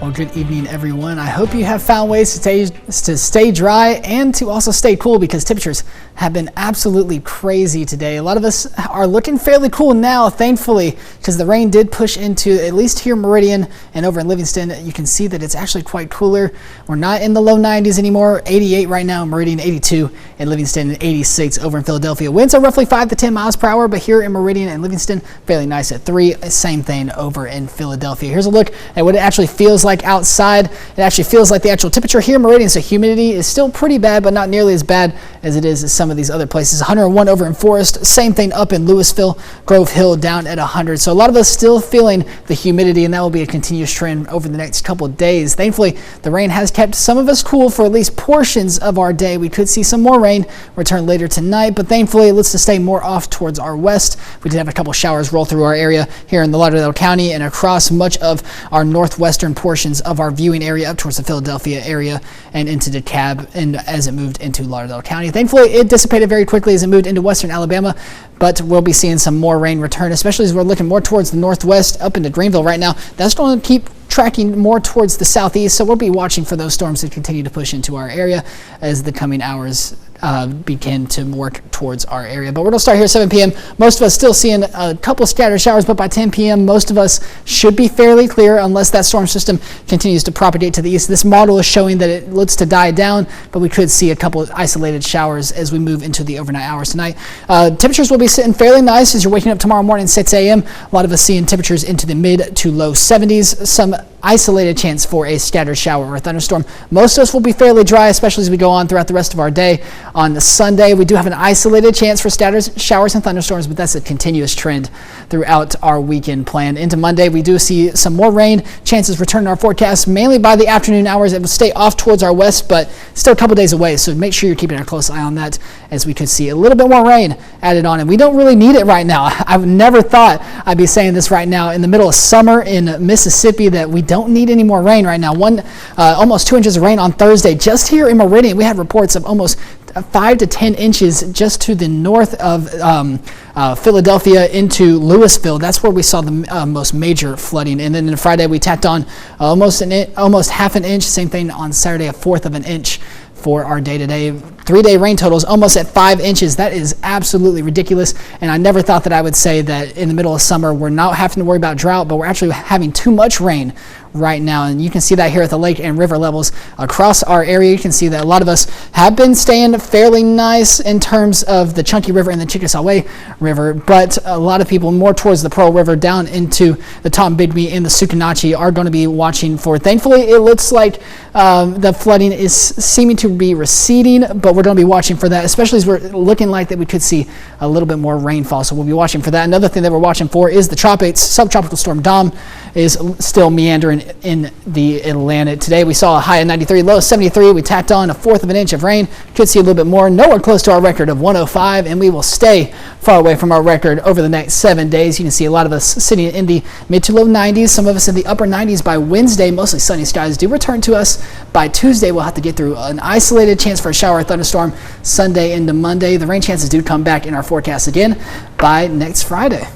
Well, good evening, everyone. I hope you have found ways to stay dry and to also stay cool, because temperatures have been absolutely crazy today. A lot of us are looking fairly cool now, thankfully, because the rain did push into, at least here in Meridian and over in Livingston, you can see that it's actually quite cooler. We're not in the low 90s anymore. 88 right now in Meridian, 82 in Livingston, and 86 over in Philadelphia. Winds are roughly 5 to 10 miles per hour, but here in Meridian and Livingston, fairly nice at 3. Same thing over in Philadelphia. Here's a look at what it actually feels like outside. It actually feels like the actual temperature here in Meridian, so humidity is still pretty bad, but not nearly as bad as it is in some of these other places. 101 over in Forest, same thing up in Louisville, Grove Hill down at 100. So a lot of us still feeling the humidity, and that will be a continuous trend over the next couple of days. Thankfully, the rain has kept some of us cool for at least portions of our day. We could see some more rain return later tonight, but thankfully it looks to stay more off towards our west. We did have a couple showers roll through our area here in the Lauderdale County and across much of our northwestern portions of our viewing area up towards the Philadelphia area and into DeKalb, and as it moved into Lauderdale County. Thankfully, it dissipated very quickly as it moved into western Alabama, but we'll be seeing some more rain return, especially as we're looking more towards the northwest up into Greenville right now. That's going to keep tracking more towards the southeast, so we'll be watching for those storms to continue to push into our area as the coming hours begin to work towards our area. But we're going to start here at 7 p.m. Most of us still seeing a couple scattered showers, but by 10 p.m. most of us should be fairly clear unless that storm system continues to propagate to the east. This model is showing that it looks to die down, but we could see a couple of isolated showers as we move into the overnight hours tonight. Temperatures will be sitting fairly nice as you're waking up tomorrow morning 6 a.m. A lot of us seeing temperatures into the mid to low 70s. Some isolated chance for a scattered shower or a thunderstorm. Most of us will be fairly dry, especially as we go on throughout the rest of our day. On the Sunday, we do have an isolated chance for scattered showers and thunderstorms, but that's a continuous trend throughout our weekend plan. Into Monday, we do see some more rain. Chances return in our forecast, mainly by the afternoon hours. It will stay off towards our west, but still a couple days away, so make sure you're keeping a close eye on that, as we could see a little bit more rain added on, and we don't really need it right now. I've never thought I'd be saying this right now in the middle of summer in Mississippi, that we don't need any more rain right now. Almost 2 inches of rain on Thursday. Just here in Meridian, we had reports of almost 5 to 10 inches just to the north of Philadelphia into Louisville. That's where we saw the most major flooding. And then on Friday, we tacked on almost half an inch. Same thing on Saturday, 1/4 of an inch for our day-to-day. 3-day rain totals almost at 5 inches. That is absolutely ridiculous. And I never thought that I would say that in the middle of summer, we're not having to worry about drought, but we're actually having too much rain right now. And you can see that here at the lake and river levels across our area. You can see that a lot of us have been staying fairly nice in terms of the Chunky River and the Chickasaw River, but a lot of people more towards the Pearl River down into the Tombigbee and the Sukanachi are going to be watching for. Thankfully, it looks like the flooding is seeming to be receding, but we're going to be watching for that, especially as we're looking like that we could see a little bit more rainfall. So we'll be watching for that. Another thing that we're watching for is the tropics. Subtropical storm Dom is still meandering in the Atlantic. Today we saw a high of 93, low of 73. We tacked on 1/4 of an inch of rain. Could see a little bit more. Nowhere close to our record of 105, and we will stay far away from our record over the next 7 days. You can see a lot of us sitting in the mid to low 90s. Some of us in the upper 90s by Wednesday. Mostly sunny skies do return to us. By Tuesday, we'll have to get through an isolated chance for a shower or thunderstorm Sunday into Monday. The rain chances do come back in our forecast again by next Friday.